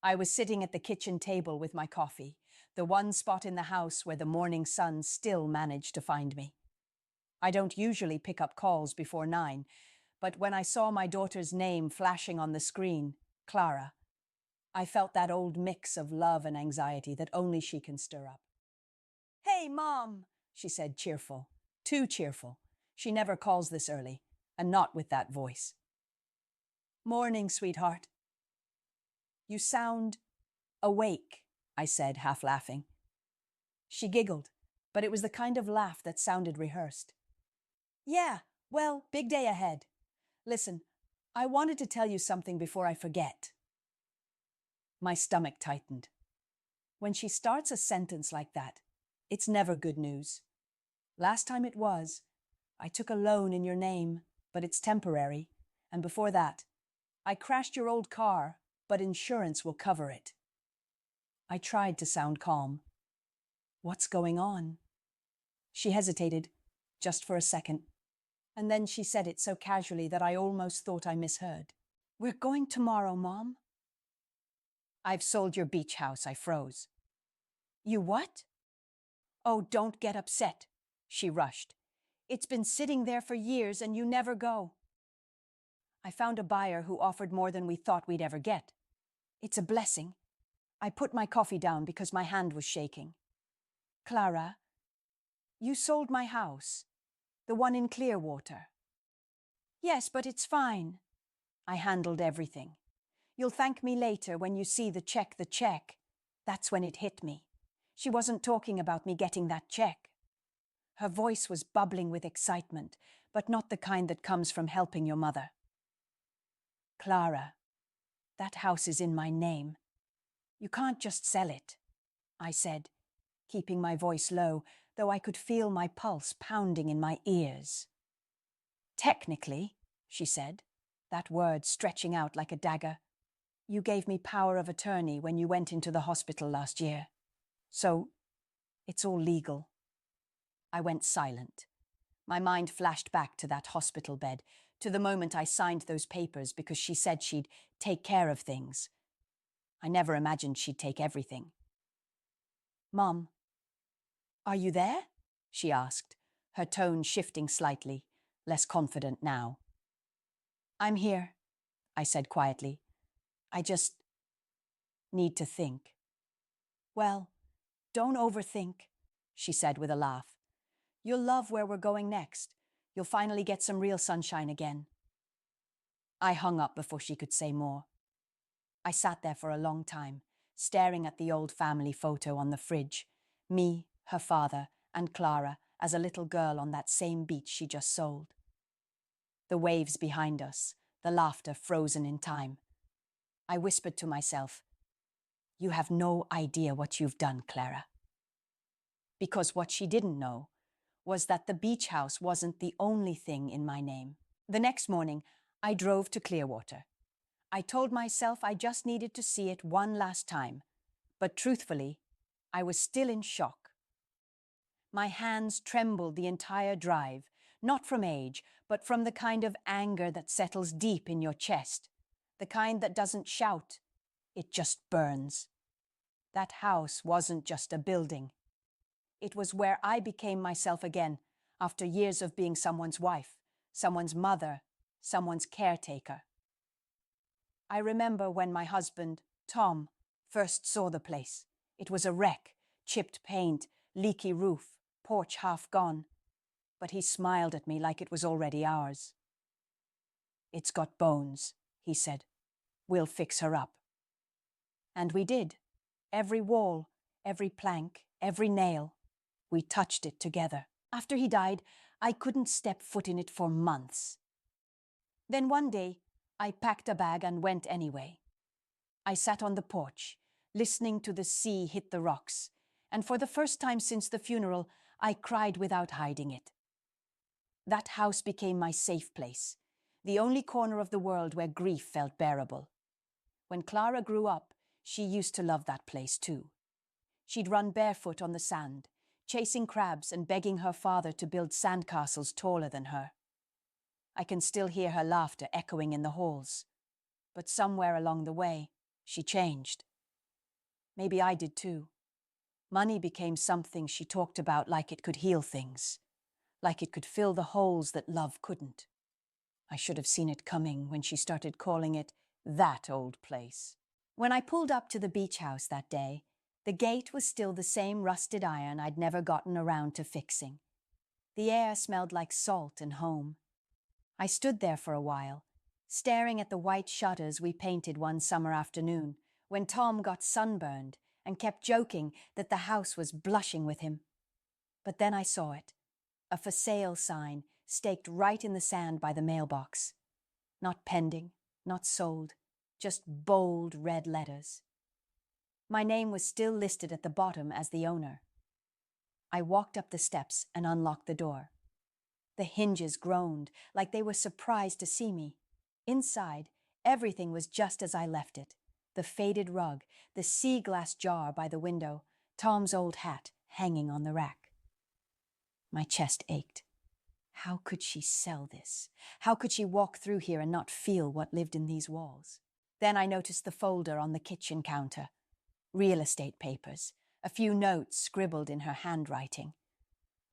I was sitting at the kitchen table with my coffee, the one spot in the house where the morning sun still managed to find me. I don't usually pick up calls before 9, but when I saw my daughter's name flashing on the screen, Clara, I felt that old mix of love and anxiety that only she can stir up. "Hey, Mom," she said, cheerful. Too cheerful. She never calls this early, and not with that voice. "Morning, sweetheart." "You sound awake," I said, half laughing. She giggled, but it was the kind of laugh that sounded rehearsed. "Yeah, well, big day ahead. Listen, I wanted to tell you something before I forget." My stomach tightened. When she starts a sentence like that, it's never good news. Last time it was, I took a loan in your name, but it's temporary, and before that, I crashed your old car, but insurance will cover it. I tried to sound calm. "What's going on?" She hesitated, just for a second, and then she said it so casually that I almost thought I misheard. "We're going tomorrow, Mom." "I've sold your beach house," I froze. "You what?" "Oh, don't get upset," she rushed. "It's been sitting there for years and you never go." "I found a buyer who offered more than we thought we'd ever get. It's a blessing." I put my coffee down because my hand was shaking. "Clara, you sold my house, the one in Clearwater." "Yes, but it's fine. I handled everything. You'll thank me later when you see the check. That's when it hit me. She wasn't talking about me getting that check." Her voice was bubbling with excitement, but not the kind that comes from helping your mother. "Clara, that house is in my name. You can't just sell it," I said, keeping my voice low, though I could feel my pulse pounding in my ears. "Technically," she said, that word stretching out like a dagger, "you gave me power of attorney when you went into the hospital last year. So, it's all legal." I went silent. My mind flashed back to that hospital bed, to the moment I signed those papers because she said she'd take care of things. I never imagined she'd take everything. "Mom, are you there?" she asked, her tone shifting slightly, less confident now. "I'm here," I said quietly. "I just need to think." "Well, don't overthink," she said with a laugh. "You'll love where we're going next. You'll finally get some real sunshine again." I hung up before she could say more. I sat there for a long time, staring at the old family photo on the fridge, me, her father, and Clara as a little girl on that same beach she just sold. The waves behind us, the laughter frozen in time. I whispered to myself, "You have no idea what you've done, Clara." Because what she didn't know was that the beach house wasn't the only thing in my name. The next morning, I drove to Clearwater. I told myself I just needed to see it one last time, but truthfully, I was still in shock. My hands trembled the entire drive, not from age, but from the kind of anger that settles deep in your chest, the kind that doesn't shout, it just burns. That house wasn't just a building. It was where I became myself again after years of being someone's wife, someone's mother, someone's caretaker. I remember when my husband, Tom, first saw the place. It was a wreck, chipped paint, leaky roof, porch half gone. But he smiled at me like it was already ours. "It's got bones," he said. "We'll fix her up." And we did. Every wall, every plank, every nail. We touched it together. After he died, I couldn't step foot in it for months. Then one day, I packed a bag and went anyway. I sat on the porch, listening to the sea hit the rocks, and for the first time since the funeral, I cried without hiding it. That house became my safe place, the only corner of the world where grief felt bearable. When Clara grew up, she used to love that place too. She'd run barefoot on the sand, chasing crabs and begging her father to build sandcastles taller than her. I can still hear her laughter echoing in the halls. But somewhere along the way, she changed. Maybe I did too. Money became something she talked about like it could heal things, like it could fill the holes that love couldn't. I should have seen it coming when she started calling it that old place. When I pulled up to the beach house that day, the gate was still the same rusted iron I'd never gotten around to fixing. The air smelled like salt and home. I stood there for a while, staring at the white shutters we painted one summer afternoon, when Tom got sunburned and kept joking that the house was blushing with him. But then I saw it, a for sale sign staked right in the sand by the mailbox. Not pending, not sold, just bold red letters. My name was still listed at the bottom as the owner. I walked up the steps and unlocked the door. The hinges groaned like they were surprised to see me. Inside, everything was just as I left it. The faded rug, the sea glass jar by the window, Tom's old hat hanging on the rack. My chest ached. How could she sell this? How could she walk through here and not feel what lived in these walls? Then I noticed the folder on the kitchen counter. Real estate papers, a few notes scribbled in her handwriting.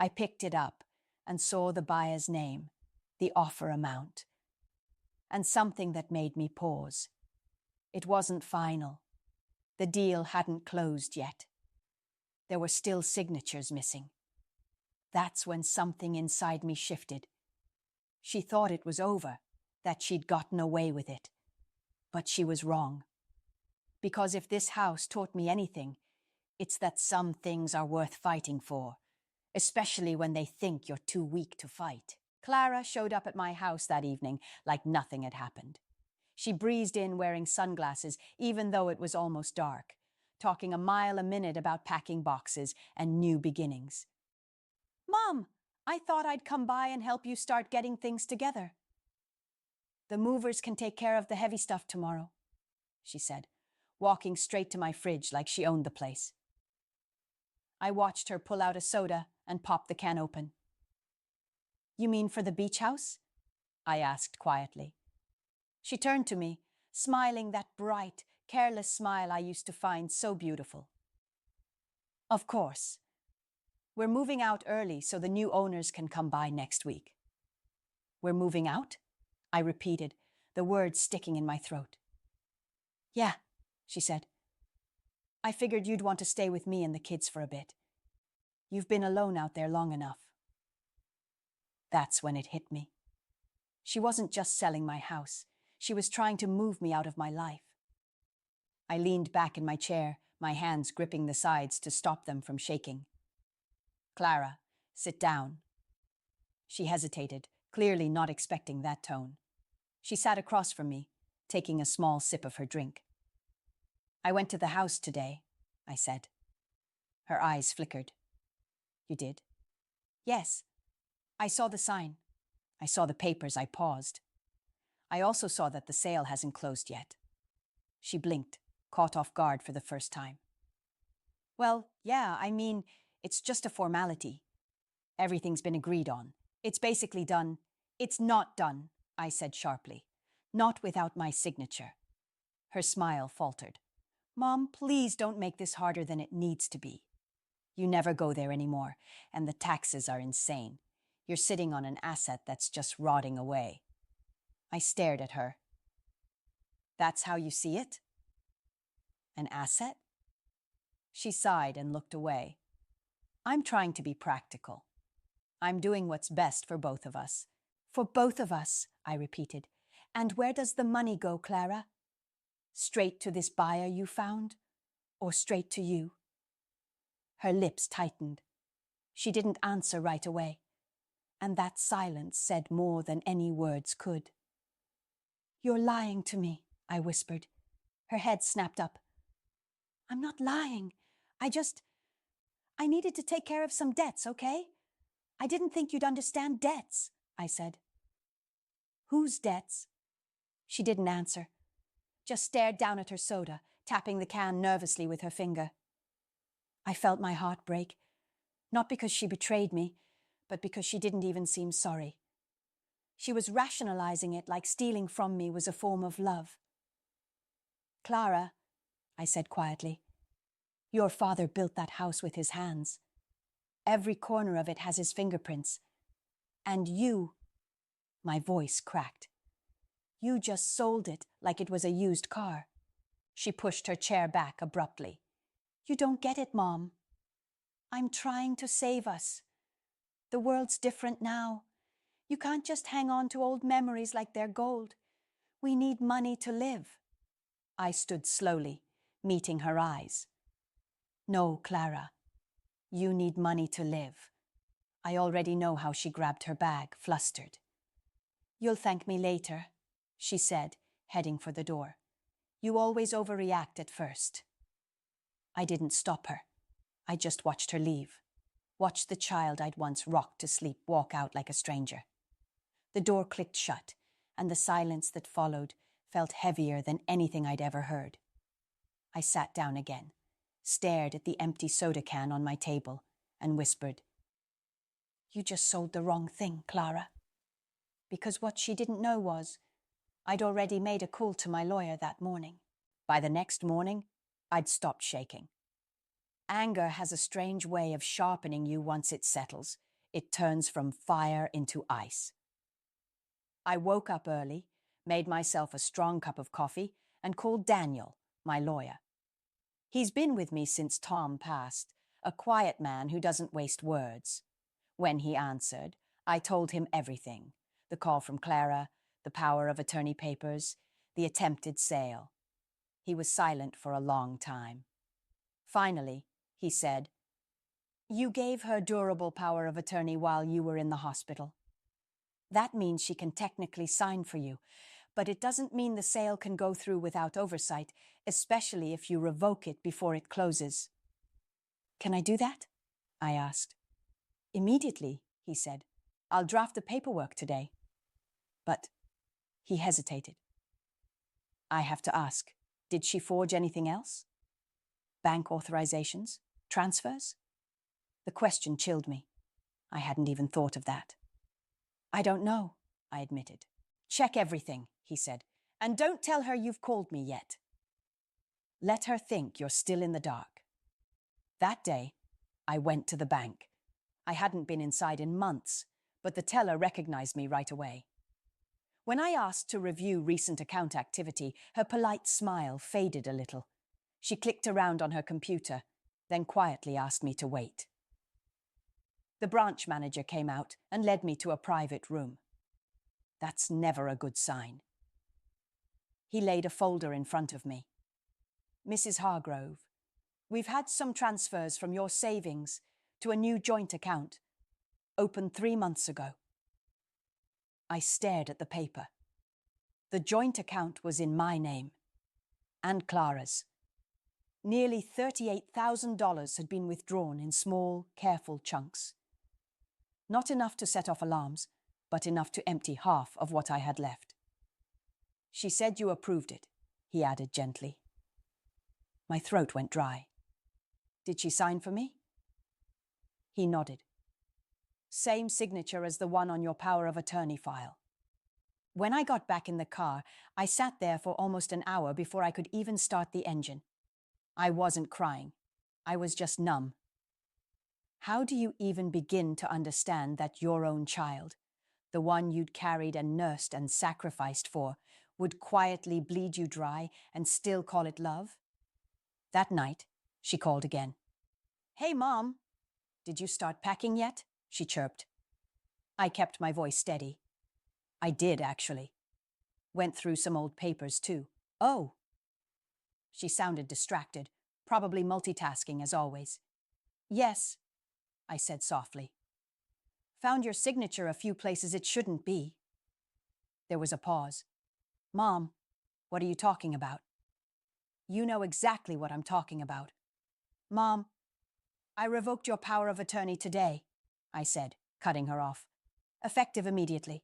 I picked it up and saw the buyer's name, the offer amount, and something that made me pause. It wasn't final. The deal hadn't closed yet. There were still signatures missing. That's when something inside me shifted. She thought it was over, that she'd gotten away with it. But she was wrong. Because if this house taught me anything, it's that some things are worth fighting for, especially when they think you're too weak to fight. Clara showed up at my house that evening like nothing had happened. She breezed in wearing sunglasses, even though it was almost dark, talking a mile a minute about packing boxes and new beginnings. "Mom, I thought I'd come by and help you start getting things together." "The movers can take care of the heavy stuff tomorrow," she said, walking straight to my fridge like she owned the place. I watched her pull out a soda and pop the can open. "You mean for the beach house?" I asked quietly. She turned to me, smiling that bright, careless smile I used to find so beautiful. "Of course. We're moving out early so the new owners can come by next week." "We're moving out?" I repeated, the words sticking in my throat. "Yeah," she said. "I figured you'd want to stay with me and the kids for a bit. You've been alone out there long enough." That's when it hit me. She wasn't just selling my house. She was trying to move me out of my life. I leaned back in my chair, my hands gripping the sides to stop them from shaking. "Clara, sit down." She hesitated, clearly not expecting that tone. She sat across from me, taking a small sip of her drink. "I went to the house today," I said. Her eyes flickered. "You did?" "Yes. I saw the sign. I saw the papers." I paused. "I also saw that the sale hasn't closed yet." She blinked, caught off guard for the first time. "Well, yeah, I mean, it's just a formality. Everything's been agreed on. It's basically done." "It's not done," I said sharply. "Not without my signature." Her smile faltered. "Mom, please don't make this harder than it needs to be. You never go there anymore, and the taxes are insane. You're sitting on an asset that's just rotting away." I stared at her. "That's how you see it? An asset?" She sighed and looked away. "I'm trying to be practical. I'm doing what's best for both of us." "For both of us," I repeated. "And where does the money go, Clara? Straight to this buyer you found? Or straight to you?" Her lips tightened. She didn't answer right away, and that silence said more than any words could. "You're lying to me," I whispered. Her head snapped up. "I'm not lying. I needed to take care of some debts, okay? I didn't think you'd understand debts," I said. "Whose debts?" She didn't answer, just stared down at her soda, tapping the can nervously with her finger. I felt my heart break, not because she betrayed me, but because she didn't even seem sorry. She was rationalizing it like stealing from me was a form of love. "Clara," I said quietly, Your father built that house with his hands. Every corner of it has his fingerprints. And you, my voice cracked. You just sold it like it was a used car. She pushed her chair back abruptly. You don't get it, Mom. I'm trying to save us. The world's different now. You can't just hang on to old memories like they're gold. We need money to live. I stood slowly, meeting her eyes. No, Clara. You need money to live. I already know how she grabbed her bag, flustered. You'll thank me later, she said, heading for the door. You always overreact at first. I didn't stop her. I just watched her leave. Watched the child I'd once rocked to sleep walk out like a stranger. The door clicked shut, and the silence that followed felt heavier than anything I'd ever heard. I sat down again, stared at the empty soda can on my table, and whispered, You just sold the wrong thing, Clara. Because what she didn't know was, I'd already made a call to my lawyer that morning. By the next morning, I'd stopped shaking. Anger has a strange way of sharpening you once it settles. It turns from fire into ice. I woke up early, made myself a strong cup of coffee, and called Daniel, my lawyer. He's been with me since Tom passed, a quiet man who doesn't waste words. When he answered, I told him everything: the call from Clara, the power of attorney papers, the attempted sale. He was silent for a long time. Finally, he said, You gave her durable power of attorney while you were in the hospital. That means she can technically sign for you, but it doesn't mean the sale can go through without oversight, especially if you revoke it before it closes. Can I do that? I asked. Immediately, he said. I'll draft the paperwork today. But he hesitated. I have to ask, did she forge anything else? Bank authorizations? Transfers? The question chilled me. I hadn't even thought of that. I don't know, I admitted. Check everything, he said, and don't tell her you've called me yet. Let her think you're still in the dark. That day, I went to the bank. I hadn't been inside in months, but the teller recognized me right away. When I asked to review recent account activity, her polite smile faded a little. She clicked around on her computer, then quietly asked me to wait. The branch manager came out and led me to a private room. That's never a good sign. He laid a folder in front of me. Mrs. Hargrove, we've had some transfers from your savings to a new joint account, opened 3 months ago. I stared at the paper. The joint account was in my name, and Clara's. Nearly $38,000 had been withdrawn in small, careful chunks. Not enough to set off alarms, but enough to empty half of what I had left. She said you approved it, he added gently. My throat went dry. Did she sign for me? He nodded. Same signature as the one on your power of attorney file. When I got back in the car, I sat there for almost an hour before I could even start the engine. I wasn't crying. I was just numb. How do you even begin to understand that your own child, the one you'd carried and nursed and sacrificed for, would quietly bleed you dry and still call it love? That night, she called again. Hey, Mom, did you start packing yet? She chirped. I kept my voice steady. I did, actually. Went through some old papers, too. Oh. She sounded distracted, probably multitasking as always. Yes, I said softly. Found your signature a few places it shouldn't be. There was a pause. Mom, what are you talking about? You know exactly what I'm talking about. Mom, I revoked your power of attorney today, I said, cutting her off. Effective immediately.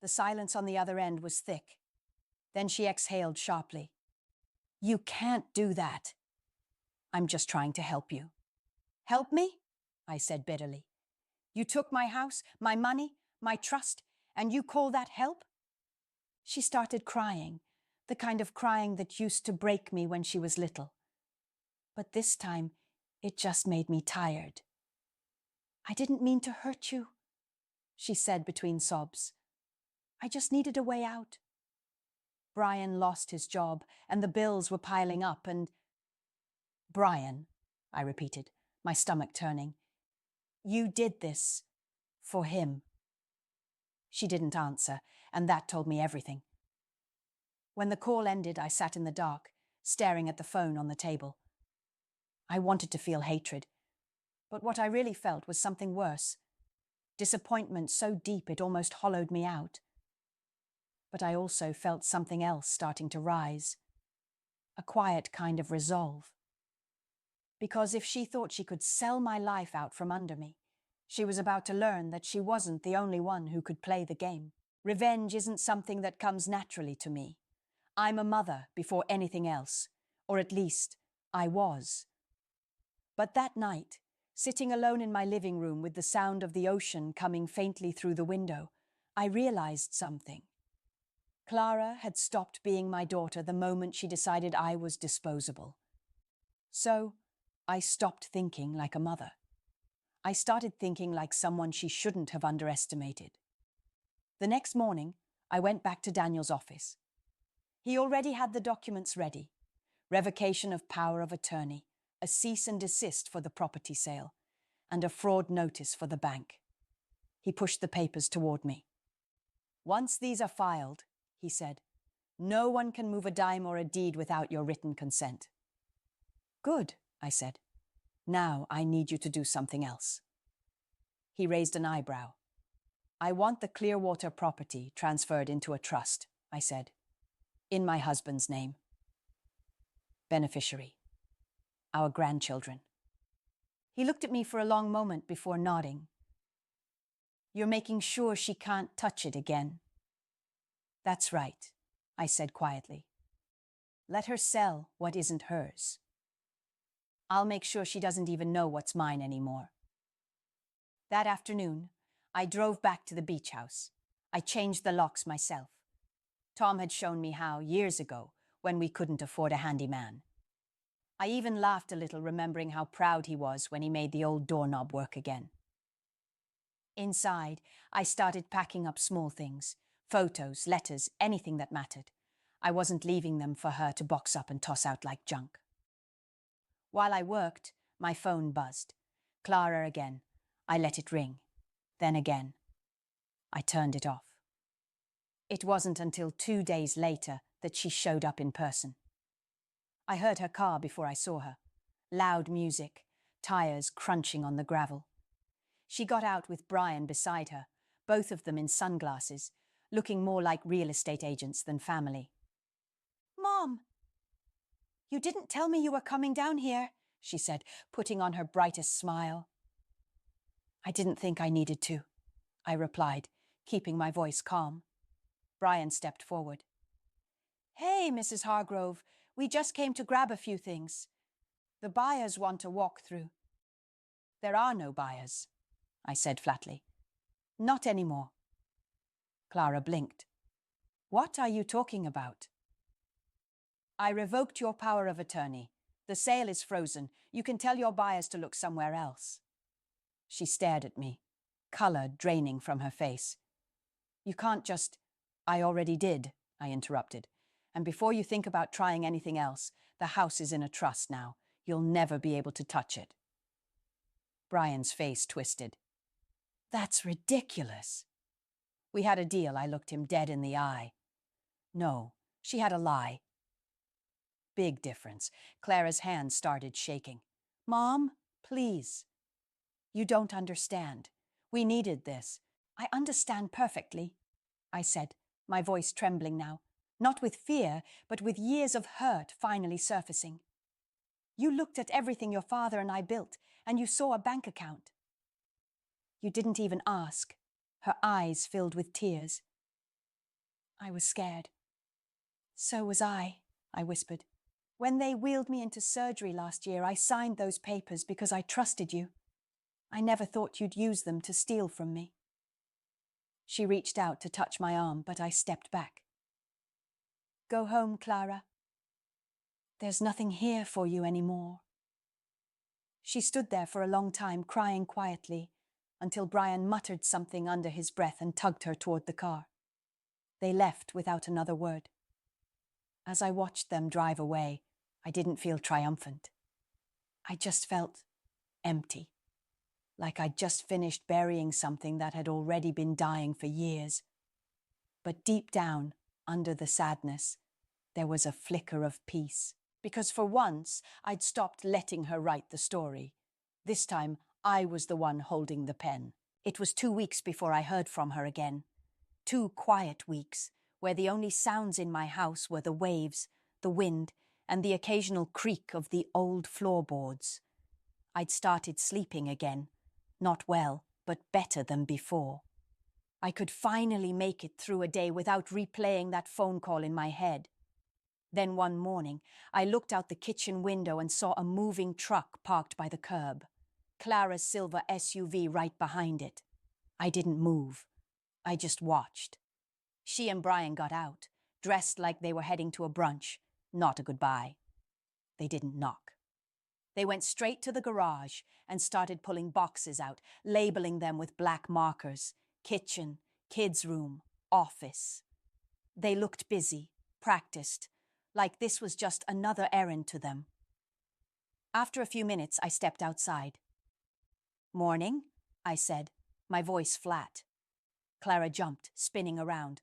The silence on the other end was thick. Then she exhaled sharply. You can't do that. I'm just trying to help you. Help me? I said bitterly. You took my house, my money, my trust, and you call that help? She started crying, the kind of crying that used to break me when she was little. But this time, it just made me tired. I didn't mean to hurt you, she said between sobs. I just needed a way out. Brian lost his job, and the bills were piling up, and... Brian, I repeated, my stomach turning. You did this for him. She didn't answer, and that told me everything. When the call ended, I sat in the dark, staring at the phone on the table. I wanted to feel hatred, but what I really felt was something worse. Disappointment so deep it almost hollowed me out. But I also felt something else starting to rise. A quiet kind of resolve. Because if she thought she could sell my life out from under me, she was about to learn that she wasn't the only one who could play the game. Revenge isn't something that comes naturally to me. I'm a mother before anything else, or at least, I was. But that night, sitting alone in my living room with the sound of the ocean coming faintly through the window, I realized something. Clara had stopped being my daughter the moment she decided I was disposable. So, I stopped thinking like a mother. I started thinking like someone she shouldn't have underestimated. The next morning, I went back to Daniel's office. He already had the documents ready. Revocation of power of attorney, a cease and desist for the property sale, and a fraud notice for the bank. He pushed the papers toward me. Once these are filed, he said, no one can move a dime or a deed without your written consent. Good, I said. Now I need you to do something else. He raised an eyebrow. I want the Clearwater property transferred into a trust, I said. In my husband's name. Beneficiary. Our grandchildren. He looked at me for a long moment before nodding. You're making sure she can't touch it again. That's right, I said quietly. Let her sell what isn't hers. I'll make sure she doesn't even know what's mine anymore. That afternoon, I drove back to the beach house. I changed the locks myself. Tom had shown me how years ago, when we couldn't afford a handyman. I even laughed a little, remembering how proud he was when he made the old doorknob work again. Inside, I started packing up small things, photos, letters, anything that mattered. I wasn't leaving them for her to box up and toss out like junk. While I worked, my phone buzzed. Clara again. I let it ring. Then again. I turned it off. It wasn't until 2 days later that she showed up in person. I heard her car before I saw her. Loud music, tires crunching on the gravel. She got out with Brian beside her, both of them in sunglasses, looking more like real estate agents than family. Mom! You didn't tell me you were coming down here, she said, putting on her brightest smile. I didn't think I needed to, I replied, keeping my voice calm. Brian stepped forward. Hey, Mrs. Hargrove, we just came to grab a few things. The buyers want to walk through. There are no buyers, I said flatly. Not anymore. Clara blinked. What are you talking about? I revoked your power of attorney. The sale is frozen. You can tell your buyers to look somewhere else. She stared at me, color draining from her face. You can't just... I already did, I interrupted. And before you think about trying anything else, the house is in a trust now. You'll never be able to touch it. Brian's face twisted. That's ridiculous. We had a deal. I looked him dead in the eye. No, she had a lie. Big difference. Clara's hand started shaking. Mom, please. You don't understand. We needed this. I understand perfectly, I said, my voice trembling now. Not with fear, but with years of hurt finally surfacing. You looked at everything your father and I built, and you saw a bank account. You didn't even ask. Her eyes filled with tears. I was scared. So was I whispered. When they wheeled me into surgery last year, I signed those papers because I trusted you. I never thought you'd use them to steal from me. She reached out to touch my arm, but I stepped back. Go home, Clara. There's nothing here for you anymore. She stood there for a long time, crying quietly, until Brian muttered something under his breath and tugged her toward the car. They left without another word. As I watched them drive away, I didn't feel triumphant. I just felt empty, like I'd just finished burying something that had already been dying for years. But deep down, under the sadness, there was a flicker of peace. Because for once, I'd stopped letting her write the story. This time, I was the one holding the pen. It was 2 weeks before I heard from her again. 2 quiet weeks, where the only sounds in my house were the waves, the wind, and the occasional creak of the old floorboards. I'd started sleeping again. Not well, but better than before. I could finally make it through a day without replaying that phone call in my head. Then one morning, I looked out the kitchen window and saw a moving truck parked by the curb. Clara's silver SUV right behind it. I didn't move. I just watched. She and Brian got out, dressed like they were heading to a brunch, not a goodbye. They didn't knock. They went straight to the garage and started pulling boxes out, labeling them with black markers: kitchen, kids' room, office. They looked busy, practiced, like this was just another errand to them. After a few minutes, I stepped outside. "Morning," I said, my voice flat. Clara jumped, spinning around.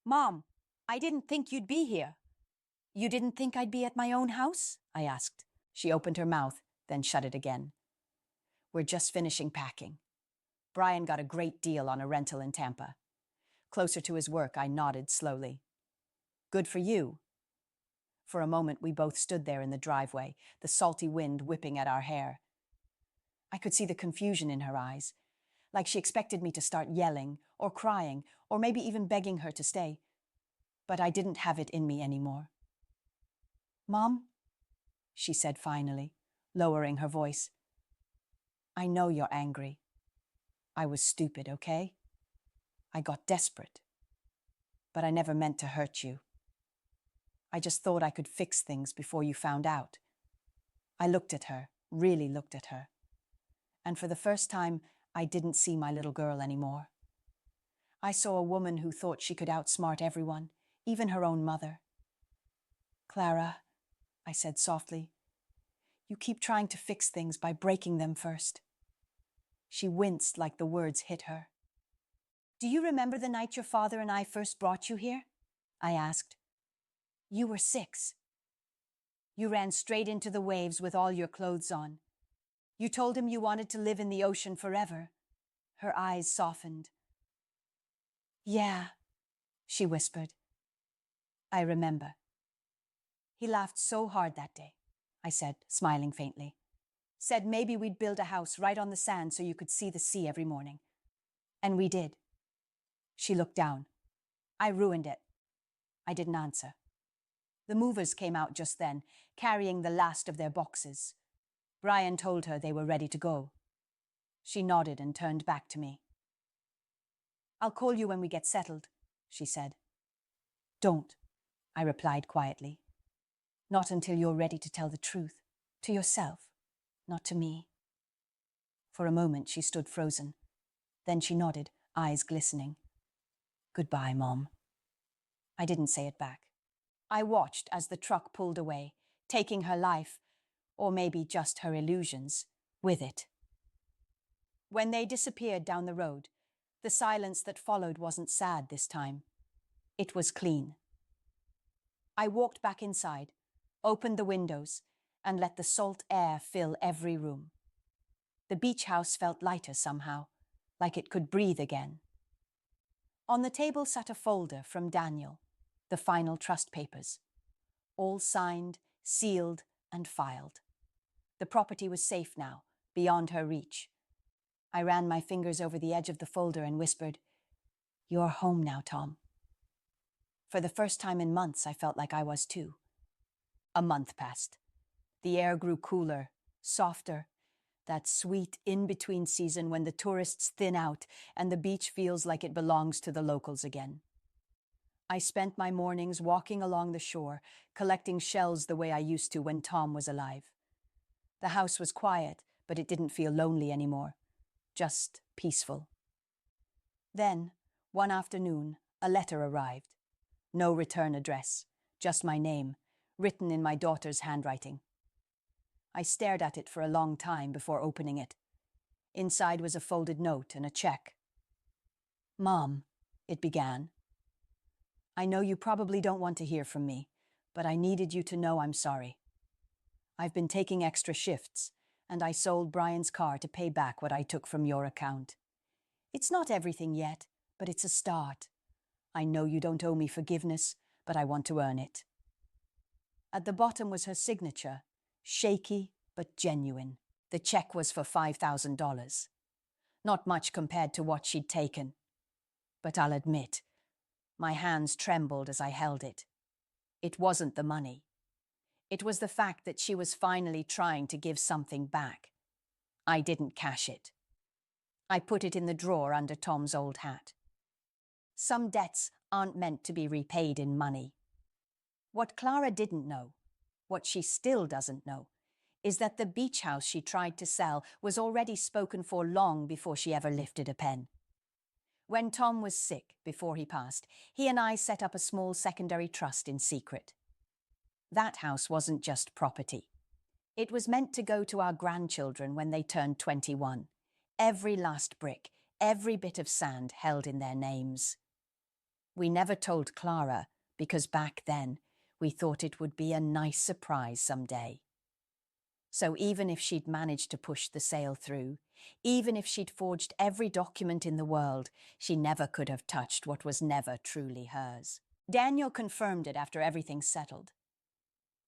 "Mom, I didn't think you'd be here." "You didn't think I'd be at my own house?" I asked. She opened her mouth, then shut it again. "We're just finishing packing. Brian got a great deal on a rental in Tampa." Closer to his work, I nodded slowly. "Good for you." For a moment, we both stood there in the driveway, the salty wind whipping at our hair. I could see the confusion in her eyes, like she expected me to start yelling or crying or maybe even begging her to stay. But I didn't have it in me anymore. "Mom," she said finally, lowering her voice, "I know you're angry. I was stupid, okay? I got desperate. But I never meant to hurt you. I just thought I could fix things before you found out." I looked at her, really looked at her. And for the first time, I didn't see my little girl anymore. I saw a woman who thought she could outsmart everyone, even her own mother. "Clara," I said softly, "you keep trying to fix things by breaking them first." She winced like the words hit her. "Do you remember the night your father and I first brought you here?" I asked. "You were 6. You ran straight into the waves with all your clothes on. You told him you wanted to live in the ocean forever." Her eyes softened. "Yeah," she whispered. "I remember." "He laughed so hard that day," I said, smiling faintly. "Said maybe we'd build a house right on the sand so you could see the sea every morning. And we did." She looked down. "I ruined it." I didn't answer. The movers came out just then, carrying the last of their boxes. Brian told her they were ready to go. She nodded and turned back to me. "I'll call you when we get settled," she said. "Don't," I replied quietly. "Not until you're ready to tell the truth. To yourself, not to me." For a moment she stood frozen. Then she nodded, eyes glistening. "Goodbye, Mom." I didn't say it back. I watched as the truck pulled away, taking her life, or maybe just her illusions, with it. When they disappeared down the road, the silence that followed wasn't sad this time. It was clean. I walked back inside, opened the windows, and let the salt air fill every room. The beach house felt lighter somehow, like it could breathe again. On the table sat a folder from Daniel, the final trust papers, all signed, sealed, and filed. The property was safe now, beyond her reach. I ran my fingers over the edge of the folder and whispered, "You're home now, Tom." For the first time in months, I felt like I was too. A month passed. The air grew cooler, softer, that sweet in-between season when the tourists thin out and the beach feels like it belongs to the locals again. I spent my mornings walking along the shore, collecting shells the way I used to when Tom was alive. The house was quiet, but it didn't feel lonely anymore, just peaceful. Then, one afternoon, a letter arrived. No return address, just my name, written in my daughter's handwriting. I stared at it for a long time before opening it. Inside was a folded note and a check. "Mom," it began, "I know you probably don't want to hear from me, but I needed you to know I'm sorry. I've been taking extra shifts, and I sold Brian's car to pay back what I took from your account. It's not everything yet, but it's a start. I know you don't owe me forgiveness, but I want to earn it." At the bottom was her signature, shaky but genuine. The check was for $5,000. Not much compared to what she'd taken. But I'll admit, my hands trembled as I held it. It wasn't the money. It was the fact that she was finally trying to give something back. I didn't cash it. I put it in the drawer under Tom's old hat. Some debts aren't meant to be repaid in money. What Clara didn't know, what she still doesn't know, is that the beach house she tried to sell was already spoken for long before she ever lifted a pen. When Tom was sick before he passed, he and I set up a small secondary trust in secret. That house wasn't just property. It was meant to go to our grandchildren when they turned 21. Every last brick, every bit of sand held in their names. We never told Clara because back then we thought it would be a nice surprise someday. So even if she'd managed to push the sale through, even if she'd forged every document in the world, she never could have touched what was never truly hers. Daniel confirmed it after everything settled.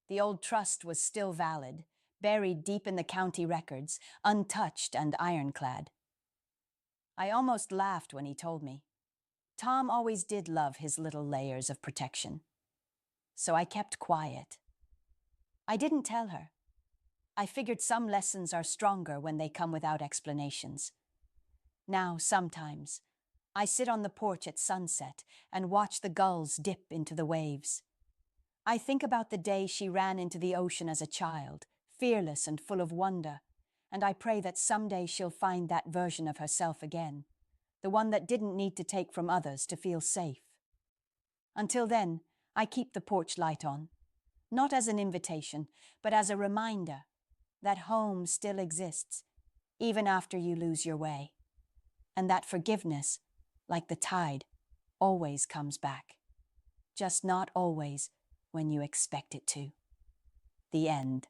The old trust was still valid, buried deep in the county records, untouched and ironclad. I almost laughed when he told me. Tom always did love his little layers of protection. So I kept quiet. I didn't tell her. I figured some lessons are stronger when they come without explanations. Now, sometimes, I sit on the porch at sunset and watch the gulls dip into the waves. I think about the day she ran into the ocean as a child, fearless and full of wonder, and I pray that someday she'll find that version of herself again, the one that didn't need to take from others to feel safe. Until then, I keep the porch light on, not as an invitation, but as a reminder that home still exists, even after you lose your way, and that forgiveness, like the tide, always comes back, just not always when you expect it to. The end.